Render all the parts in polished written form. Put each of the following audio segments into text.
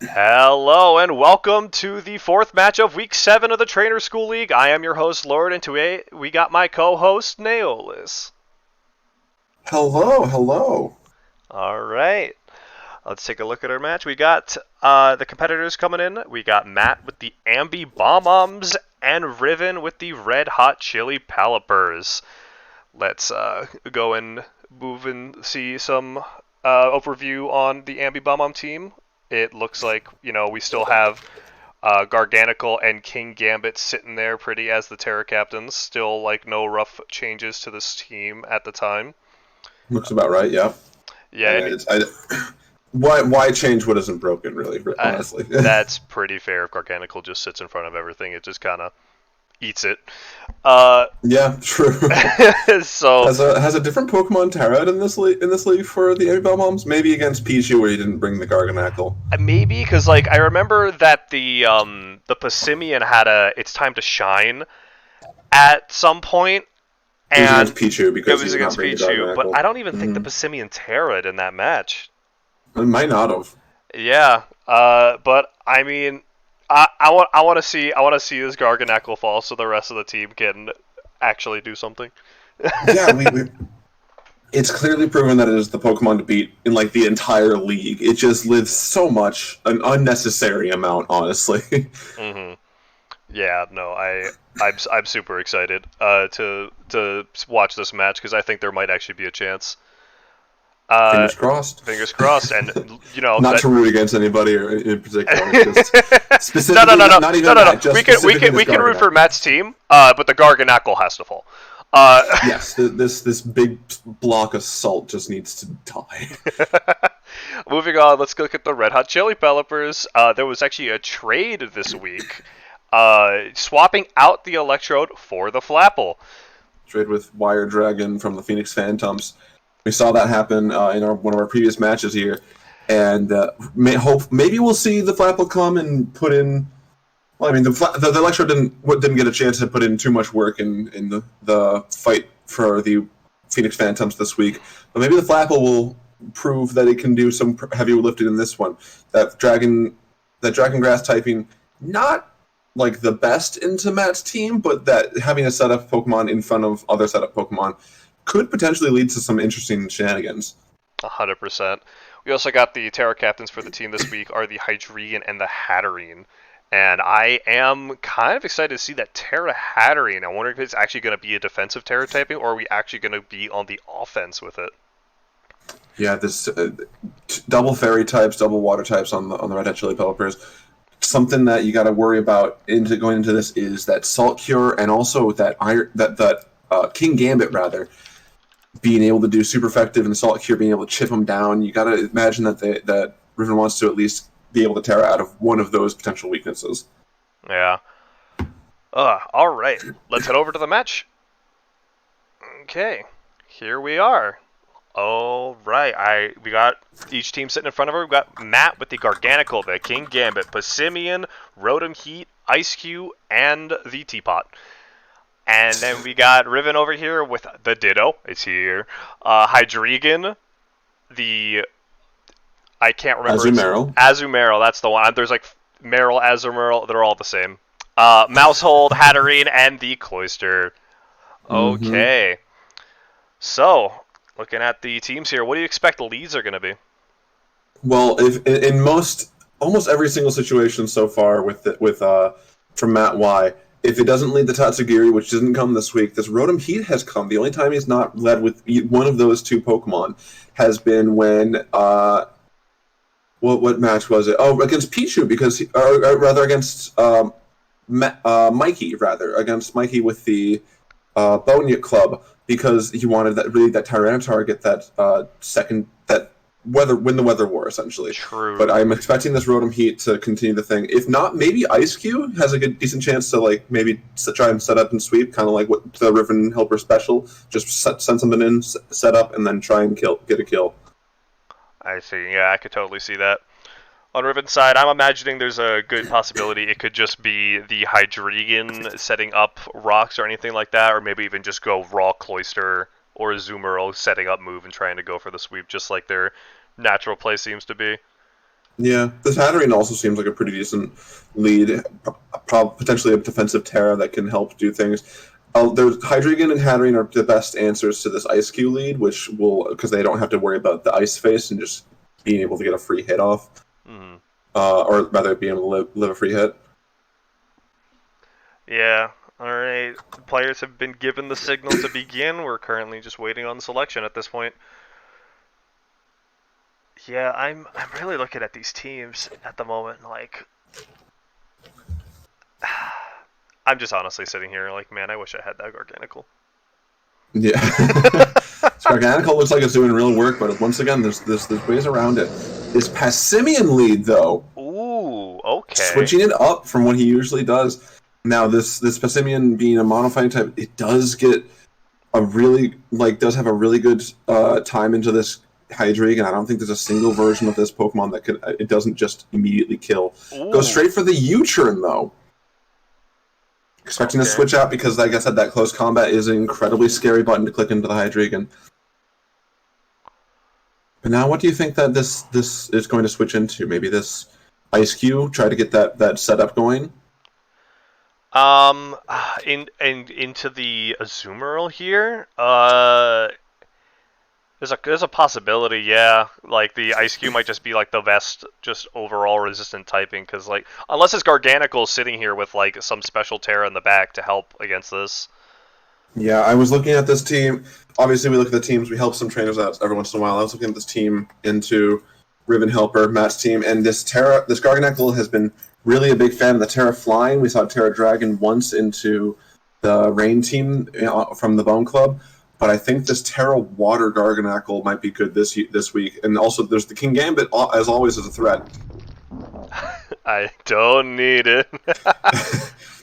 Hello and welcome to the fourth match of Week 7 of the Trainer School League. I am your host, Lord, and today we got my co-host, Naolis. Hello, hello. Alright, let's take a look at our match. We got the competitors coming in. We got Matt with the Ambibob-ombs and Riven with the Red Hot Chili Pelippers. Let's go and move and see some overview on the Ambibob-omb team. It looks like, we still have Garganical and King Gambit sitting there pretty as the Terra captains. Still, like, no rough changes to this team at the time. Looks about right, yeah. Yeah, And and why change what isn't broken, really, honestly. that's pretty fair if Garganical just sits in front of everything. It just kind of eats it. Uh, Yeah, true. so Has a different Pokemon Terra in this league for the Ambibob-ombs? Maybe against Pichu where you didn't bring the Garganackle. maybe because like I remember that the Passimian had a "It's Time to Shine" at some point, It was against and Pichu it because he was did not against bring the Pichu. But Garganackle. I don't even think the Mm. Passimian Terra'd in that match. It might not have. Yeah, but I mean, I want to see this Garganackle fall so the rest of the team can actually do something. Yeah, it's clearly proven that it is the Pokemon to beat in like the entire league. It just lives so much, an unnecessary amount, honestly. hmm Yeah, no, I'm super excited to watch this match because I think there might actually be a chance. Uh, Fingers crossed. Fingers crossed, and Not that. to root against anybody or in particular, just No, no, specifically, no, not, no, not no, even no, no. that, just We can we specifically can this we can root for Garganac. Matt's team, but the Garganackle has to fall. Yes, this big block of salt just needs to die. Moving on, let's look at the Red Hot Chili Peppers. There was actually a trade this week, swapping out the Electrode for the Flapple. Trade with Wire Dragon from the Phoenix Phantoms. We saw that happen in one of our previous matches here, and maybe we'll see the Flapple come and put in. Well, I mean, the Electro didn't get a chance to put in too much work in the fight for the Phoenix Phantoms this week, but maybe the Flapple will prove that it can do some heavy lifting in this one. That Dragon Grass typing, not like the best into Matt's team, but that having a setup Pokemon in front of other setup Pokemon could potentially lead to some interesting shenanigans. 100%. We also got the Terra captains for the team this week are the Hydreigon and the Hatterene. And I am kind of excited to see that Terra Hatterene. I wonder if it's actually going to be a defensive Terra typing, or are we actually going to be on the offense with it? Yeah, this double fairy types, double water types on the Red Hot Chili Peppers. Something that you got to worry about into going into this is that Salt Cure and also that King Gambit rather being able to do super effective and Salt Cure being able to chip them down. You got to imagine that Riven wants to at least be able to tear out of one of those potential weaknesses. Yeah. All right. Let's head over to the match. Okay. Here we are. All right. We got each team sitting in front of her. We got Matt with the Garganical, the King Gambit, Passimian, Rotom Heat, Ice Cube, and the Teapot. And then we got Riven over here with the Ditto. It's here. Hydreigon, the I can't remember. Azumarill. Azumarill. That's the one. There's like Marill, Azumarill. They're all the same. Mousehold, Hatterene, and the Cloyster. Mm-hmm. Okay. So, looking at the teams here, what do you expect the leads are going to be? Well, if in most almost every single situation so far from Matt Y, if it doesn't lead the Tatsugiri, which didn't come this week, this Rotom Heat has come. The only time he's not led with one of those two Pokemon has been when what match was it? Oh, against Pichu or rather against Mikey rather against Mikey with the Bonya Club because he wanted that Tyranitar get that second that win the weather war essentially. But True. I'm expecting this Rotom Heat to continue the thing. If not, maybe Ice Cube has a decent chance to like maybe try and set up and sweep, kind of like what the Riven Helper special. Just send something in, set up, and then try and get a kill. I see. Yeah, I could totally see that. On Riven's side, I'm imagining there's a good possibility it could just be the Hydreigon setting up rocks or anything like that, or maybe even just go raw Cloyster or Azumarill setting up move and trying to go for the sweep, just like their natural play seems to be. Yeah, this Hatterene also seems like a pretty decent lead. Potentially a defensive Terra that can help do things. There's Hydreigon and Hatterene are the best answers to this Ice Q lead, which will because they don't have to worry about the Ice Face and just being able to get a free hit off, or rather being able to live a free hit. Yeah. All right. Players have been given the signal to begin. We're currently just waiting on the selection at this point. Yeah, I'm really looking at these teams at the moment. Like, I'm just honestly sitting here like, man, I wish I had that Garganical. Yeah, Garganical looks like it's doing real work, but once again, there's ways around it. This Passimian lead, though, Okay. switching it up from what he usually does. Now, this Passimian being a mono-fighting type, it does get does have a really good time into this Hydreigon. I don't think there's a single version of this Pokemon that it doesn't just immediately kill. Goes straight for the U-turn, though. Expecting to switch out because, like I said, that close combat is an incredibly scary button to click into the Hydreigon. But now, what do you think that this is going to switch into? Maybe this Ice Cube, try to get that setup going? Into the Azumarill here, there's a possibility, yeah. Like the Ice Cube might just be like the best, just overall resistant typing, because like unless it's Garganical sitting here with like some special Terra in the back to help against this. Yeah, I was looking at this team. Obviously, we look at the teams. We help some trainers out every once in a while. I was looking at this team into Riven Helper, Matt's team, and this Garganical has been really a big fan of the Terra Flying. We saw Terra Dragon once into the Rain team from the Bone Club, but I think this Terra Water Garganical might be good this week. And also, there's the King Gambit, as always, as a threat. I don't need it.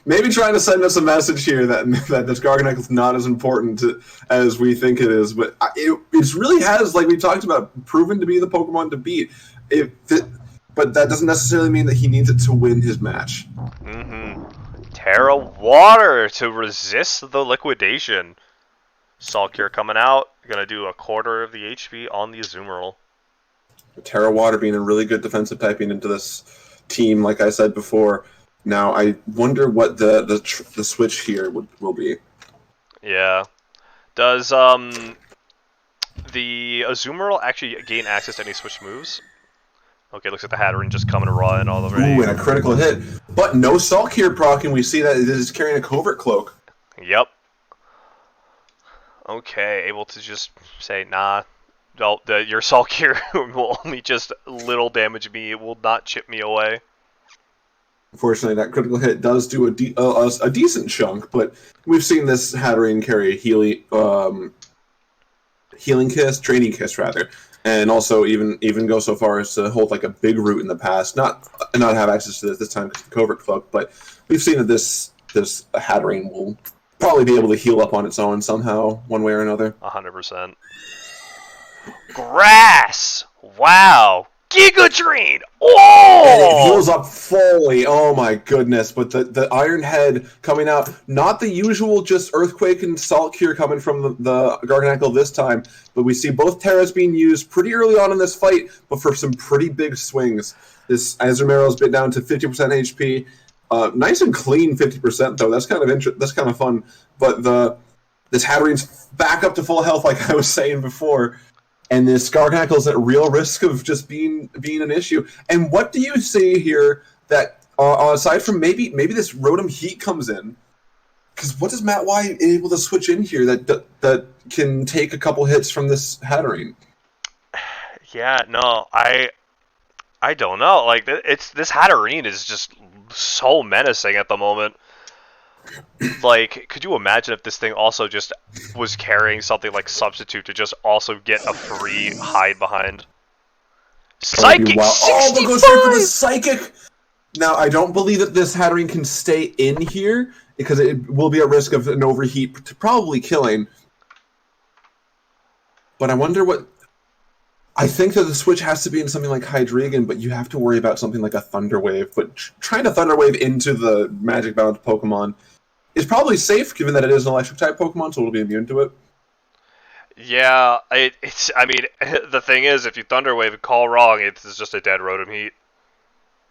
Maybe trying to send us a message here that this Garganical is not as important as we think it is, but it really has, like we talked about, proven to be the Pokemon to beat. But that doesn't necessarily mean that he needs it to win his match. Terra Water to resist the liquidation. Salcure coming out, gonna do a quarter of the HP on the Azumarill. Terra Water being a really good defensive typing into this team, like I said before. Now, I wonder what the switch here will be. Yeah. Does the Azumarill actually gain access to any switch moves? Okay, looks like the Hatterene just coming to raw in all the way. Ooh, and a critical hit. But no Sulk here proc, and we see that it is carrying a Covert Cloak. Yep. Okay, able to just say, nah, your Sulk here will only just little damage me. It will not chip me away. Unfortunately, that critical hit does do a decent chunk, but we've seen this Hatterene carry a Healing Kiss, Training Kiss rather, and also even go so far as to hold like a Big Root in the past. Not have access to this time because of the Covert Cloak, but we've seen that this Hatterene will probably be able to heal up on its own somehow, one way or another. 100%. Grass! Wow! Giga Drain! Oh! And it heals up fully. Oh my goodness! But the Iron Head coming out, not the usual just Earthquake and Salt Cure coming from the Garganical this time, but we see both Terras being used pretty early on in this fight, but for some pretty big swings. This Azumarill is bit down to 50% HP. Nice and clean 50% though. That's kind of that's kind of fun. But this Hatterene's back up to full health, like I was saying before. And this Garganical is at real risk of just being an issue. And what do you see here that, aside from maybe this Rotom Heat comes in? Because what does Matt Y able to switch in here that can take a couple hits from this Hatterene? Yeah, no, I don't know. Like this Hatterene is just so menacing at the moment. Like, could you imagine if this thing also just was carrying something like Substitute to just also get a free hide behind? Psychic 65! Oh, but go straight for the Psychic! Now, I don't believe that this Hatterene can stay in here, because it will be at risk of an overheat, probably killing. But I wonder what... I think that the switch has to be in something like Hydreigon, but you have to worry about something like a Thunder Wave. But trying to Thunder Wave into the Magic-bound Pokemon is probably safe, given that it is an Electric-type Pokemon, so it'll be immune to it. Yeah, it's. I mean, the thing is, if you Thunder Wave and call wrong, it's just a dead Rotom Heat.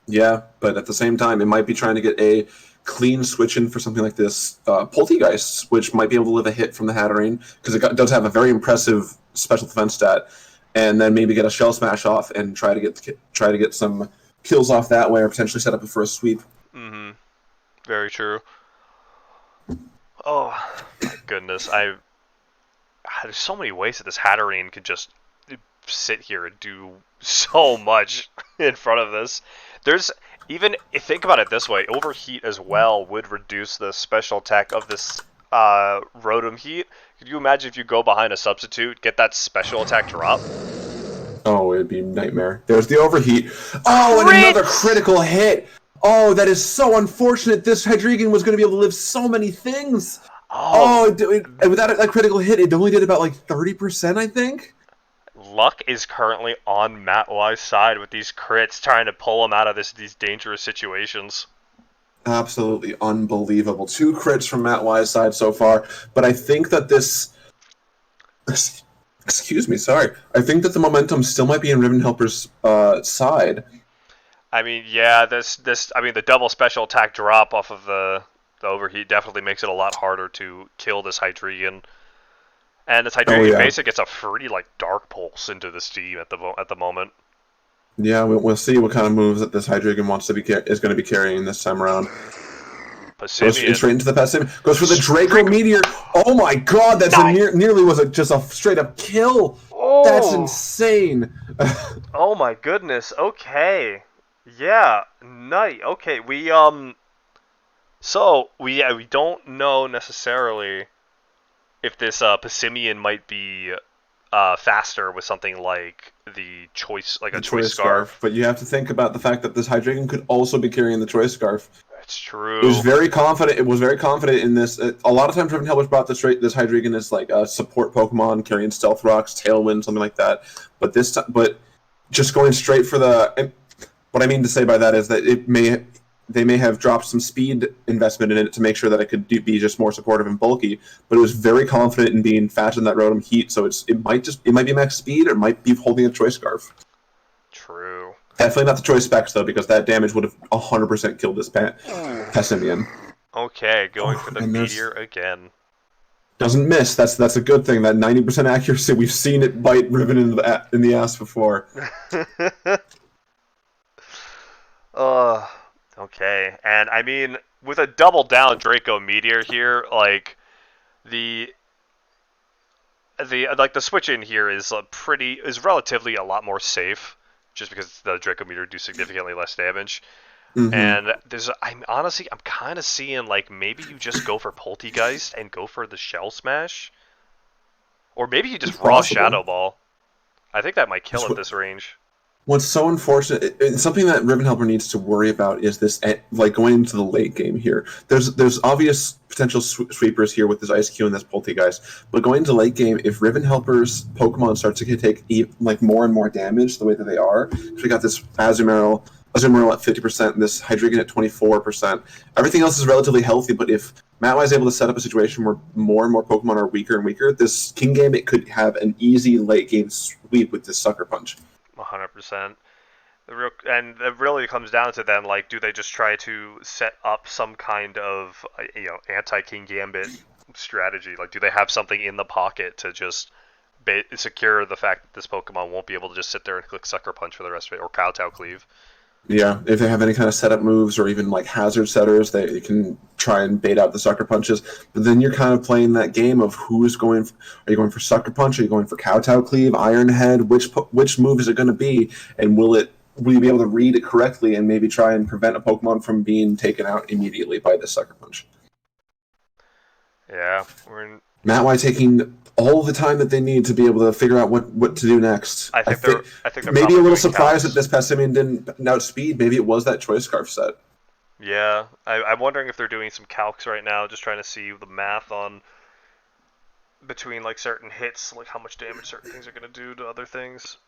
Yeah, but at the same time, it might be trying to get a clean switch in for something like this Poltegeist, which might be able to live a hit from the Hatterene, because does have a very impressive special defense stat, and then maybe get a Shell Smash off and try to get some kills off that way, or potentially set up it for a sweep. Mm-hmm. Very true. Oh my goodness, there's so many ways that this Hatterene could just sit here and do so much in front of this. There's even think about it this way: overheat as well would reduce the special attack of this Rotom Heat. Could you imagine if you go behind a substitute, get that special attack drop? Oh, it'd be nightmare. There's the overheat. Oh, and Crit! another critical hit. Oh, that is so unfortunate. This Hydreigon was going to be able to live so many things. Oh, Without that critical hit, it only did about like 30%, I think. luck is currently on Matt Y's side with these crits, trying to pull him out of these dangerous situations. Absolutely unbelievable. 2 crits from Matt Y's side so far, but I think that this... Excuse me, sorry. I think that the momentum still might be in Riven Helper's side. I mean, yeah, the double special attack drop off of the overheat definitely makes it a lot harder to kill this Hydreigon. And this Hydreigon basic gets a free Dark Pulse into this team at the moment. Yeah, we'll see what kind of moves that this Hydreigon is going to be carrying this time around. Goes straight into the Passimian. Goes for the Draco Meteor. Oh my god, that's nearly just a straight up kill. Oh. That's insane. Oh my goodness. Okay. Yeah. Nice. Okay. We don't know necessarily if this Passimian might be faster with something like the choice, like a choice scarf. But you have to think about the fact that this Hydreigon could also be carrying the choice scarf. That's true. It was very confident in this. A lot of times, Riven Helpers brought this Hydreigon as like a support Pokemon, carrying Stealth Rocks, Tailwind, something like that. But this time, just going straight for the. What I mean to say by that is that they may have dropped some speed investment in it to make sure that it could be just more supportive and bulky. But it was very confident in being faster than that Rotom Heat, so it might be max speed or it might be holding a choice scarf. True. Definitely not the choice specs, though, because that damage would have 100% killed this Passimian. Okay, going for the Meteor again. Doesn't miss. That's a good thing. That 90% accuracy, we've seen it bite Riven in the ass before. Okay. And, I mean, with a double down Draco Meteor here, the switch in here is relatively a lot more safe, just because the Draco Meteor do significantly less damage. Mm-hmm. And I'm kind of seeing maybe you just go for Poltegeist and go for the Shell Smash, or maybe you just raw Shadow Ball. I think that might kill at this range. What's so unfortunate, and something that Riven Helper needs to worry about is this, going into the late game here. There's obvious potential sweepers here with this Ice Cube and this Poltegeist, but going into late game, if Riven Helper's Pokemon start to take more and more damage the way that they are, so we got this Azumarill at 50%, and this Hydreigon at 24%. Everything else is relatively healthy, but if Matt is able to set up a situation where more and more Pokemon are weaker and weaker, this King Gambit could have an easy late game sweep with this Sucker Punch. 100%. And it really comes down to then, do they just try to set up some kind of, anti-King Gambit strategy? Do they have something in the pocket to just secure the fact that this Pokemon won't be able to just sit there and click Sucker Punch for the rest of it, or Kowtow Cleave? Yeah, if they have any kind of setup moves or even hazard setters, they can try and bait out the Sucker Punches. But then you're kind of playing that game of who's going. Are you going for Sucker Punch? Are you going for Kowtow Cleave, Iron Head? Which move is it going to be? And will you be able to read it correctly and maybe try and prevent a Pokemon from being taken out immediately by the Sucker Punch? Yeah, Matt Y taking all the time that they need to be able to figure out what to do next. I think they're maybe a little surprised that this Passimian didn't outspeed. Maybe it was that Choice Scarf set. Yeah, I'm wondering if they're doing some calcs right now, just trying to see the math on between certain hits, how much damage certain things are going to do to other things.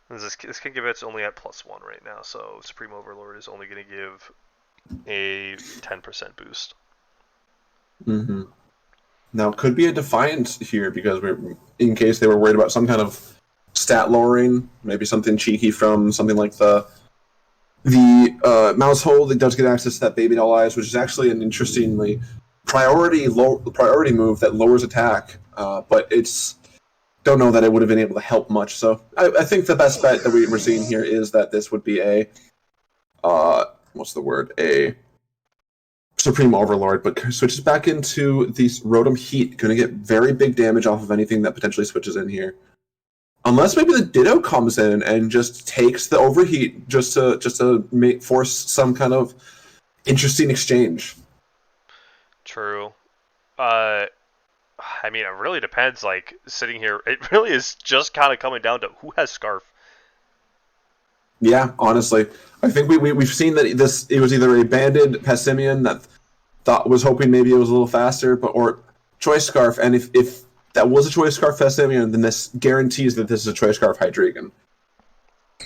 This King Gambit's only at +1 right now, so Supreme Overlord is only going to give a 10% boost. Mm-hmm. Now, it could be a Defiant here, because in case they were worried about some kind of stat lowering, maybe something cheeky from something like the The mouse hold, it does get access to that baby doll eyes, which is actually an interestingly priority move that lowers attack, but it's don't know that it would have been able to help much. So I think the best bet that we're seeing here is that this would be a what's the word, a Supreme Overlord, but switches back into the Rotom Heat, going to get very big damage off of anything that potentially switches in here. Unless maybe the Ditto comes in and just takes the overheat just to force some kind of interesting exchange. True. Uh, I mean, it really depends. Like sitting here, it really is just kind of coming down to who has Scarf. Yeah, honestly, I think we've seen that it was either a banded Passimian that thought was hoping maybe it was a little faster, but or Choice Scarf, and if that was a Choice Scarf Passimian, then this guarantees that this is a Choice Scarf Hydreigon.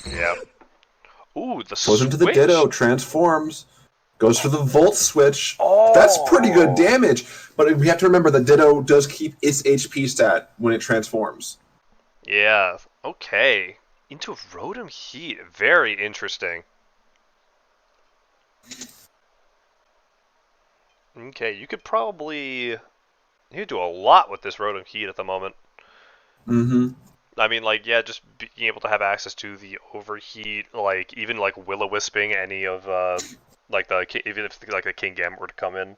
Yep. Ooh, the Goes into the Ditto, transforms, goes for the Volt switch. Oh, that's pretty good damage, but we have to remember that Ditto does keep its HP stat when it transforms. Yeah. Okay. Into Rotom Heat. Very interesting. Okay, you could do a lot with this Rotom Heat at the moment. Mm-hmm. I mean, like, yeah, just being able to have access to the overheat, like even like Will-O-Wisping any of like even if like the King Gambit were to come in.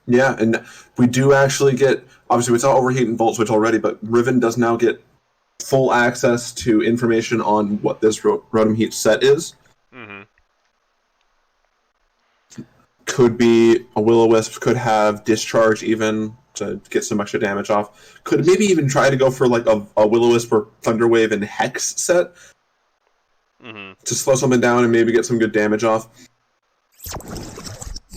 Yeah, and we do actually get, obviously we saw overheat and volt switch already, but Riven does now get full access to information on what this Rotom Heat set is. Mm-hmm. Could be a Will-O-Wisp, could have Discharge even to get some extra damage off. Could maybe even try to go for like a Will-O-Wisp or Thunderwave and Hex set to slow something down and maybe get some good damage off.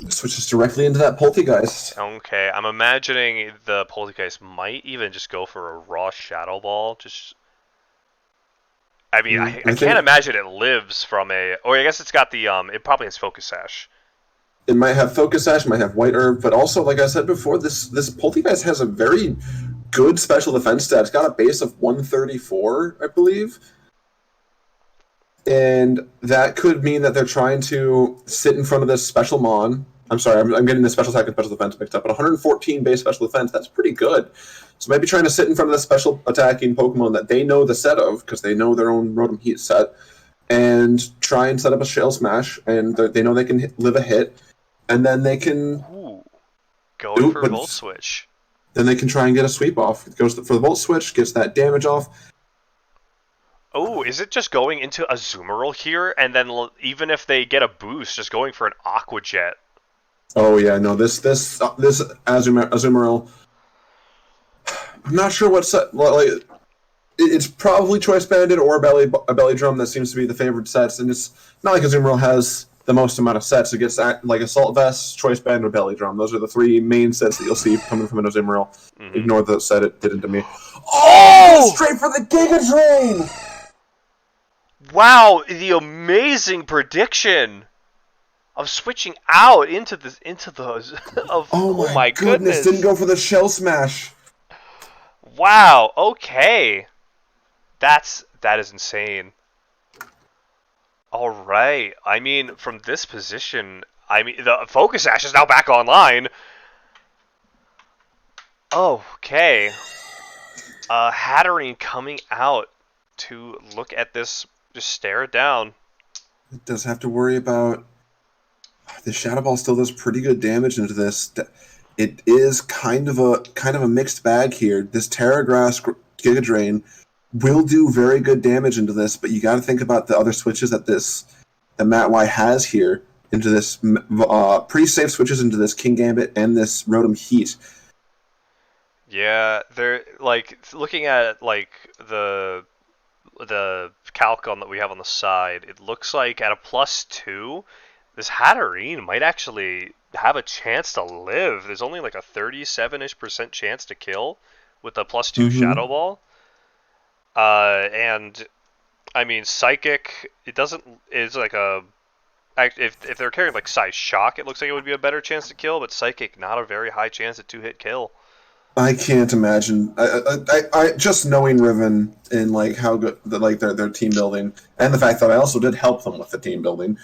Switches directly into that Poltegeist. Okay, I'm imagining the Poltegeist might even just go for a raw Shadow Ball. I mean, I can't imagine it lives from a. Or I guess it's got the It probably has Focus Sash. It might have Focus Sash, might have White Herb, but also, like I said before, this Poltegeist has a very good special defense stat. It's got a base of 134, I believe. And that could mean that they're trying to sit in front of this special Mon. I'm sorry, I'm getting the special attack and special defense mixed up. But 114 base special defense, that's pretty good. So maybe trying to sit in front of the special attacking Pokemon that they know the set of, because they know their own Rotom Heat set, and try and set up a Shell Smash, and they know they can live a hit, and then they can... Ooh, going for Volt Switch. Then they can try and get a sweep off. It goes for the Volt Switch, gets that damage off. Oh, is it just going into Azumarill here, and then even if they get a boost, just going for an Aqua Jet? Oh yeah, no, this Azumarill. I'm not sure what set. Like, it's probably Choice Banded or a Belly Drum that seems to be the favorite sets, and it's not like Azumarill has the most amount of sets. It gets like Assault Vest, Choice Band, or Belly Drum. Those are the three main sets that you'll see coming from an Azumarill. Mm-hmm. Ignore the set it did into me. Oh! Straight for the Giga Drain! Wow, the amazing prediction of switching out into those. Oh my goodness! Didn't go for the Shell Smash. Wow. Okay. That is insane. All right. I mean, from this position, I mean, the Focus Sash is now back online. Okay. Hatterene coming out to look at this, just stare it down. It does have to worry about the Shadow Ball. Still does pretty good damage into this. It is kind of a mixed bag here. This Terra Grass Giga Drain will do very good damage into this, but you got to think about the other switches that Matt Y has here into this. Pretty safe switches into this King Gambit and this Rotom Heat. Yeah, they're like looking at like the calc on that we have on the side. It looks like at a +2, this Hatterene might actually have a chance to live. There's only like a 37-ish% chance to kill with the +2 Shadow Ball. And I mean, Psychic, it's like a, if they're carrying like Size Shock, it looks like it would be a better chance to kill, but Psychic, not a very high chance at 2-hit kill. I can't imagine. I just knowing Riven and like how good like their team building, and the fact that I also did help them with the team building.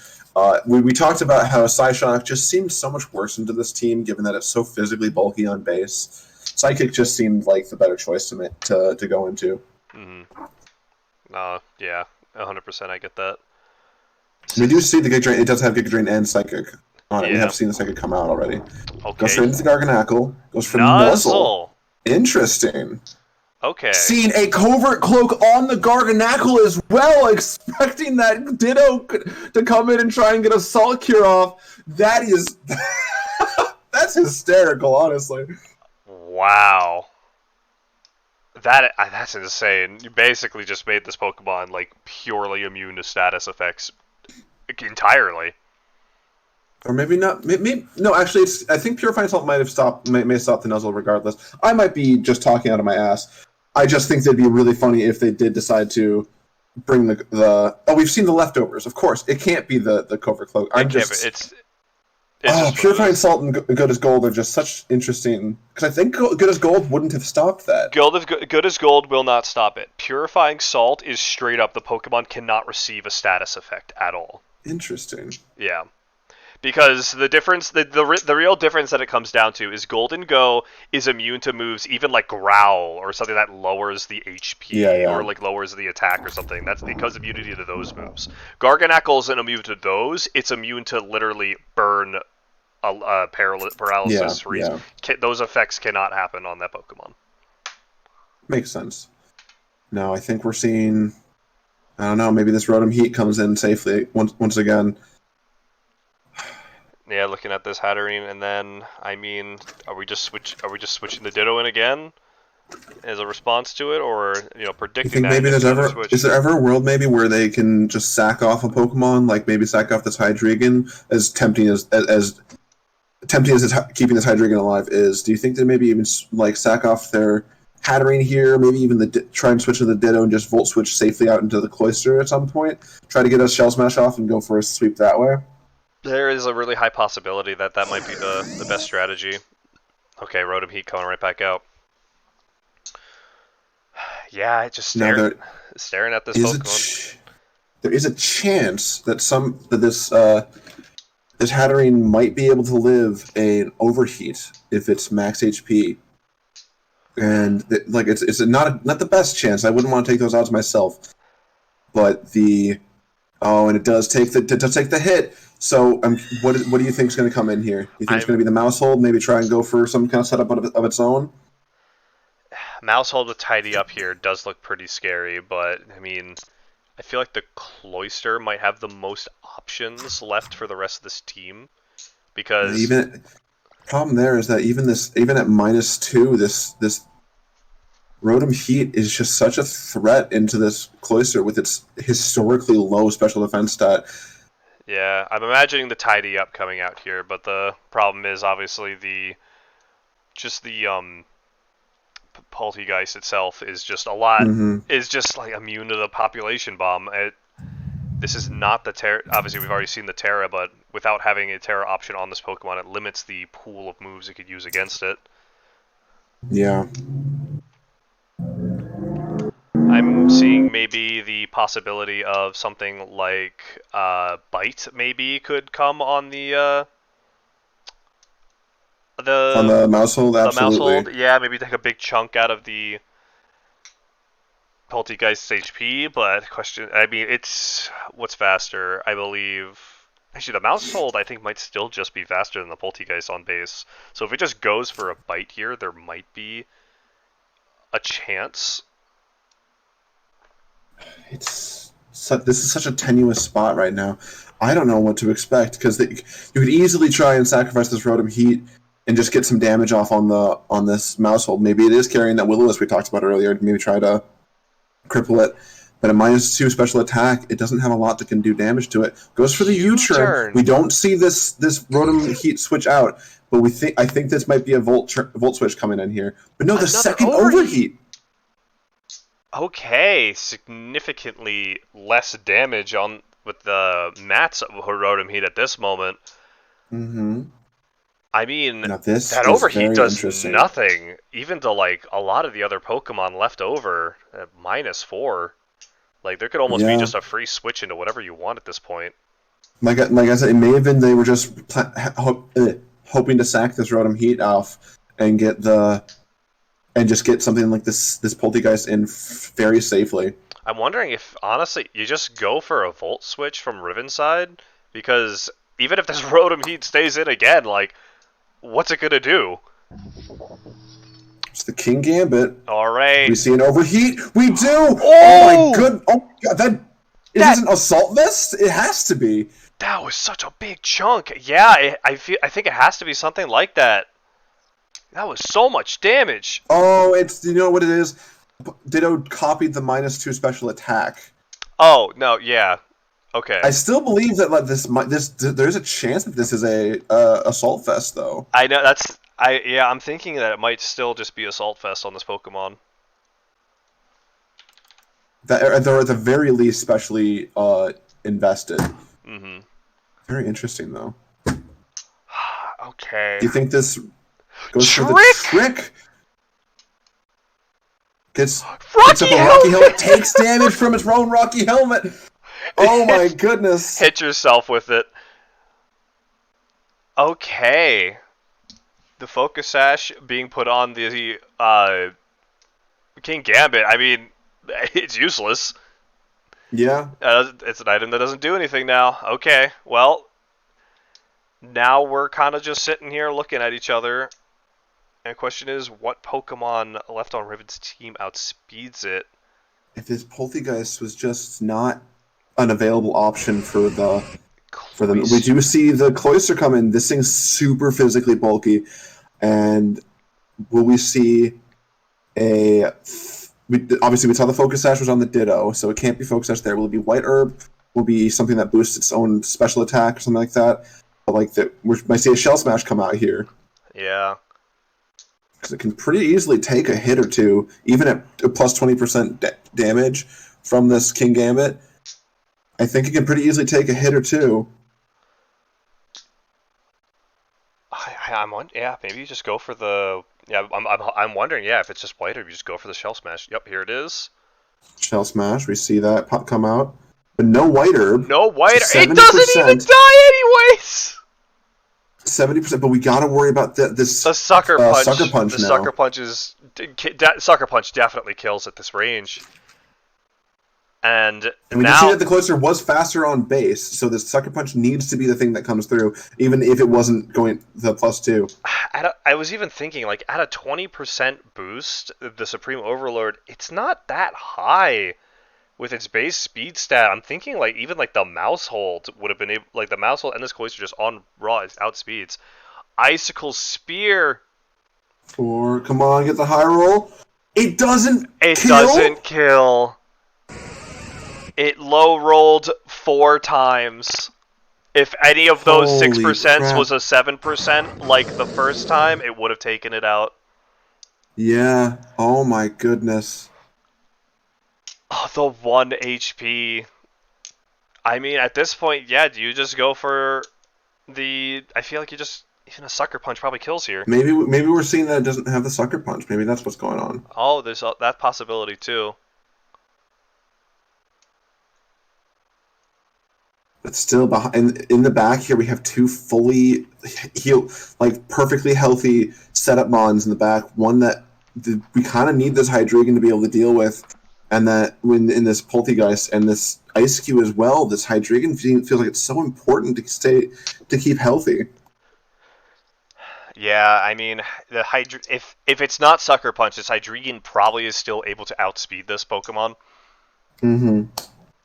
We talked about how Psyshock just seemed so much worse into this team, given that it's so physically bulky on base. Psychic just seemed like the better choice to go into. Mm-hmm. Yeah, 100%. I get that. We do see the Giga Drain. It does have Giga Drain and Psychic on it. We Yeah. have seen the Psychic come out already. Goes Okay. straight into the Garganackle. Goes for Nuzzle. Nuzzle. Interesting. Okay. Seeing a covert cloak on the Garganackle as well, expecting that Ditto to come in and try and get a Salt Cure off. That is... that's hysterical, honestly. Wow. That's insane. You basically just made this Pokemon like purely immune to status effects entirely. Or maybe not. No, actually, I think Purifying Salt might have may stop the Nuzzle regardless. I might be just talking out of my ass. I just think it'd be really funny if they did decide to bring the. Oh, we've seen the leftovers. Of course, it can't be the covert cloak. It's just Purifying Salt and Good as Gold are just such interesting. Because I think Good as Gold wouldn't have stopped that. Good as Gold will not stop it. Purifying Salt is straight up the Pokemon cannot receive a status effect at all. Interesting. Yeah. Because the difference, the real difference that it comes down to is Golden Go is immune to moves even like Growl or something that lowers the HP or like lowers the attack or something. That's because immunity to those moves. Garganackle isn't immune to those. It's immune to literally burn, paralysis. Yeah. Those effects cannot happen on that Pokemon. Makes sense. No, I think we're seeing. I don't know. Maybe this Rotom Heat comes in safely once again. Yeah, looking at this Hatterene, and then I mean, are we just switching the Ditto in again as a response to it, or predicting that? Maybe is there ever a world maybe where they can just sack off a Pokemon, like maybe sack off this Hydreigon, as tempting as keeping this Hydreigon alive is? Do you think they maybe even like sack off their Hatterene here, maybe even try and switch to the Ditto and just Volt Switch safely out into the Cloister at some point, try to get a Shell Smash off and go for a sweep that way? There is a really high possibility that might be the best strategy. Okay, Rotom Heat coming right back out. Yeah, I just staring at this Pokemon. There is a chance that this Hatterene might be able to live an overheat if it's max HP, and it's not the best chance. I wouldn't want to take those odds myself, but and it does take the hit. So what do you think is going to come in here? You think it's going to be the Mousehold? Maybe try and go for some kind of setup of its own. Mousehold with Tidy Up here does look pretty scary, but I mean, I feel like the Cloister might have the most options left for the rest of this team, because problem there is that even at -2, this Rotom Heat is just such a threat into this Cloister with its historically low special defense stat. Yeah, I'm imagining the Tidy Up coming out here, but the problem is obviously the Poltegeist itself is just a lot, is just like immune to the Population Bomb. This is not the Terra. Obviously, we've already seen the Terra, but without having a Terra option on this Pokemon, it limits the pool of moves it could use against it. Yeah. I'm seeing maybe the possibility of something like Bite maybe could come on the Mousehold, absolutely. Mousehold, yeah, maybe take a big chunk out of the Poltegeist's HP, but it's what's faster, I believe. Actually, the Mousehold I think might still just be faster than the Poltegeist on base. So if it just goes for a Bite here, there might be a chance. This is such a tenuous spot right now. I don't know what to expect, because you could easily try and sacrifice this Rotom Heat and just get some damage off on this Mousehold. Maybe it is carrying that Will-O-Wisp we talked about earlier. Maybe try to cripple it. But a -2 special attack, it doesn't have a lot that can do damage to it. Goes for the U-turn. We don't see this Rotom Heat switch out, but I think this might be a Volt Switch coming in here. But no, the second Overheat. Okay, significantly less damage with the Matt's Rotom Heat at this moment. Mm-hmm. I mean, Now this that is overheat very does interesting. nothing, even to like a lot of the other Pokemon left over at -4. Like there could almost be Yeah, just a free switch into whatever you want at this point. like I said, it may have been they were just hoping to sack this Rotom Heat off and just get something like this Poltegeist in very safely. I'm wondering if honestly you just go for a Volt switch from Riven's side, because even if this Rotom Heat stays in again, like what's it gonna do? It's the King Gambit. All right. We see an overheat. We do. Oh my Oh, good. Oh God, that is that this an assault vest? It has to be. that was such a big chunk. Yeah, I think it has to be something like that. That was so much damage. Oh, it's you know what it is. Ditto copied the -2 special attack. Oh no, yeah, okay. I still believe that like this there's a chance that this is a assault vest though. I know I'm thinking that it might still just be Assault Fest on this Pokemon. That they're at the very least specially invested. Mm-hmm. Very interesting though. Okay. Do you think this goes for the Trick! trick? Gets picks up Rocky a Rocky Helmet! Helmet, takes damage from its own Rocky Helmet. Oh my goodness. Hit yourself with it. Okay. The Focus Sash being put on the King Gambit, I mean, it's useless. Yeah. It's an item that doesn't do anything now. Okay, well, now we're kind of just sitting here looking at each other. And the question is, what Pokemon left on Riven's team outspeeds it? If this Poltegeist was just not an available option for them, we do see the Cloyster come in. This thing's super physically bulky, and will we see obviously we saw the Focus Sash was on the Ditto, so it can't be Focus Sash there. Will it be White Herb? Will it be something that boosts its own special attack or something like that? But like that, we might see a Shell Smash come out here. Yeah. Because it can pretty easily take a hit or two, even at a plus 20% damage from this King Gambit. I think it can pretty easily take a hit or two. Yeah, maybe you just go for the. Yeah, I'm wondering. Yeah, if it's just white, or you just go for the Shell Smash. Yep, here it is. Shell Smash, we see that pop come out, but no White Herb. No white. So It doesn't even die anyways. 70%, but we gotta worry about this. The Sucker Punch. Sucker Punch the now. Sucker Punch is. Sucker Punch definitely kills at this range. And we now, can see that the Cloyster was faster on base, so the Sucker Punch needs to be the thing that comes through, even if it wasn't going the +2. I was even thinking, like, at a 20% boost, the Supreme Overlord, it's not that high with its base speed stat. I'm thinking, like, even, like, the Mousehold would have been able, like, the Mousehold and this Cloyster just on raw outspeeds. Icicle Spear. Or, come on, get the high roll. It doesn't It kill? doesn't kill. It low rolled 4 times. If any of those Holy 6% crap. was a 7% like the first time, it would have taken it out. Yeah. Oh my goodness. Oh, the 1 HP. I mean, at this point, yeah, do you just go for the... I feel like you just... Even a Sucker Punch probably kills here. Maybe we're seeing that it doesn't have the Sucker Punch. Maybe that's what's going on. Oh, there's that possibility too. But still, behind in the back here, we have two fully healed, like perfectly healthy setup mons in the back. One that we kind of need this Hydreigon to be able to deal with, and that when in this Poltegeist and this Ice Cube as well, this Hydreigon feels like it's so important to keep healthy. Yeah, I mean, the if it's not Sucker Punch, this Hydreigon probably is still able to outspeed this Pokemon. Mm-hmm.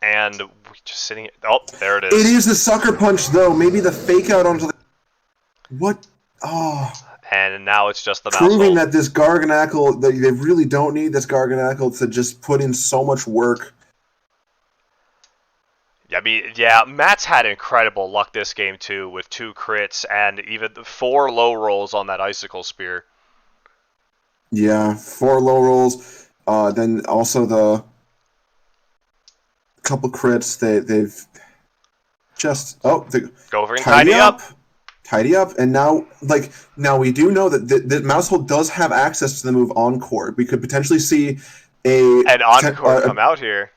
And we're just sitting... Oh, there it is. It is the Sucker Punch, though. Maybe the fake out onto the... What? Oh. And now it's just the Proving Mousehold. that this Garganackle, they really don't need this Garganackle to just put in so much work. I mean, yeah, Matt's had incredible luck this game, too, with 2 crits and even 4 low rolls on that Icicle Spear. Yeah, 4 low rolls. Then also the couple crits they've just... Oh, Go over and tidy up. tidy up, and now we do know that the Mousehold does have access to the move Encore. We could potentially see An Encore come out here.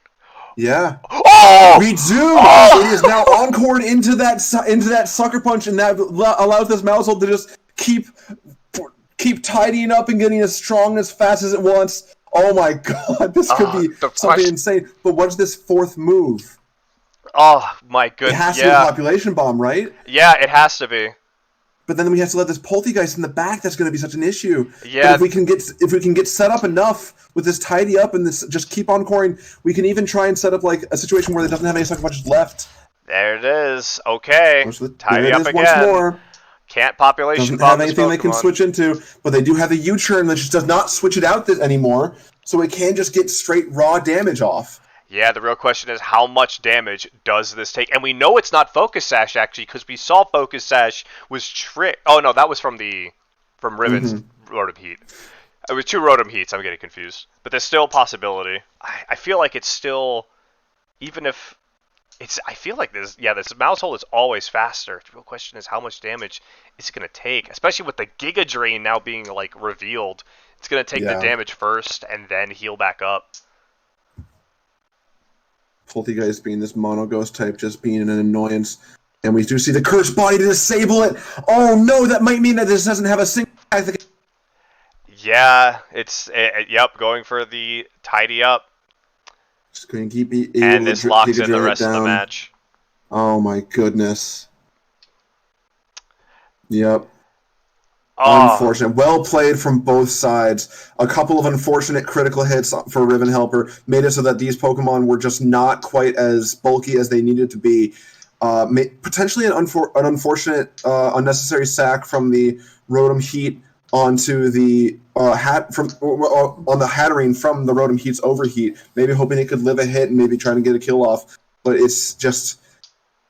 yeah. Oh! We do. It is Oh! now encored into that sucker punch, and that allows this Mousehold to just keep tidying up and getting as strong as fast as it wants. Oh my god, this could be The something question. insane. But what's this fourth move? Oh my It goodness. has to be a population bomb, right? Yeah, it has to be. But then we have to let this Poltergeist in the back. That's going to be such an issue. Yeah. But if we can get set up enough with this tidy up and this just keep on coring, we can even try and set up like a situation where it doesn't have any sucker punches left. There it is. Okay. Tidy up again. Once more. Can't population Doesn't bomb have this anything they can Pokemon. switch into, but they do have the U-turn that just does not switch it out anymore, so it can just get straight raw damage off. Yeah, the real question is how much damage does this take? And we know it's not Focus Sash, actually, because we saw Focus Sash was tricked. Oh, no, that was from Riven's Rotom Heat. It was 2 Rotom Heats, I'm getting confused. But there's still a possibility. I feel like it's still, even if I feel like this Mousehold is always faster. The real question is how much damage it's going to take, especially with the Giga Drain now being, like, revealed. It's going to take the damage first and then heal back up. Poltergeist being this Mono Ghost type, just being an annoyance. And we do see the Cursed Body to disable it. Oh no, that might mean that this doesn't have a single attack. Yeah, yep, going for the tidy up. Just going to keep and this locks in the rest of the match. Oh my goodness. Yep. Oh. Unfortunate. Well played from both sides. A couple of unfortunate critical hits for Riven Helper made it so that these Pokemon were just not quite as bulky as they needed to be. Potentially an unfortunate unnecessary sack from the Rotom Heat onto the on the Hatterene from the Rotom Heat's overheat. Maybe hoping it could live a hit and maybe trying to get a kill off. But it's just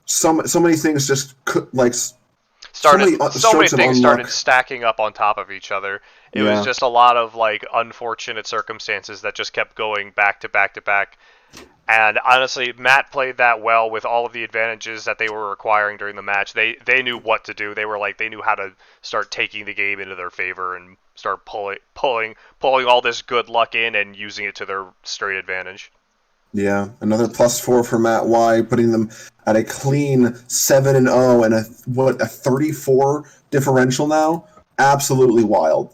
so many things just like. So many things started stacking up on top of each other. It was just a lot of like unfortunate circumstances that just kept going back to back to back. And honestly, Matt played that well with all of the advantages that they were requiring during the match. They knew what to do. They knew how to start taking the game into their favor and start pulling all this good luck in and using it to their straight advantage. Yeah, another +4 for Matt Y, putting them at a clean 7-0 and a 34 differential now. Absolutely wild.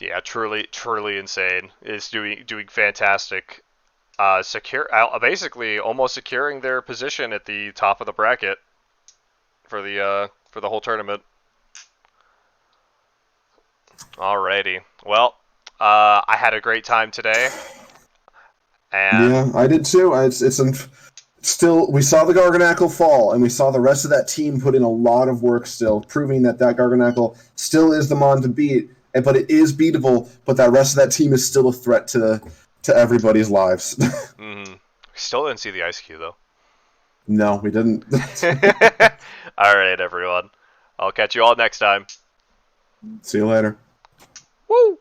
Yeah, truly insane. Is doing fantastic. Basically almost securing their position at the top of the bracket for the whole tournament. Alrighty. Well, I had a great time today. And yeah, I did too. Still, we saw the Garganackle fall, and we saw the rest of that team put in a lot of work still, proving that Garganackle still is the Mon to beat, but it is beatable, but that rest of that team is still a threat to everybody's lives. Mm-hmm. Still didn't see the Ice Cube, though. No, we didn't. Alright, everyone. I'll catch you all next time. See you later. Woo!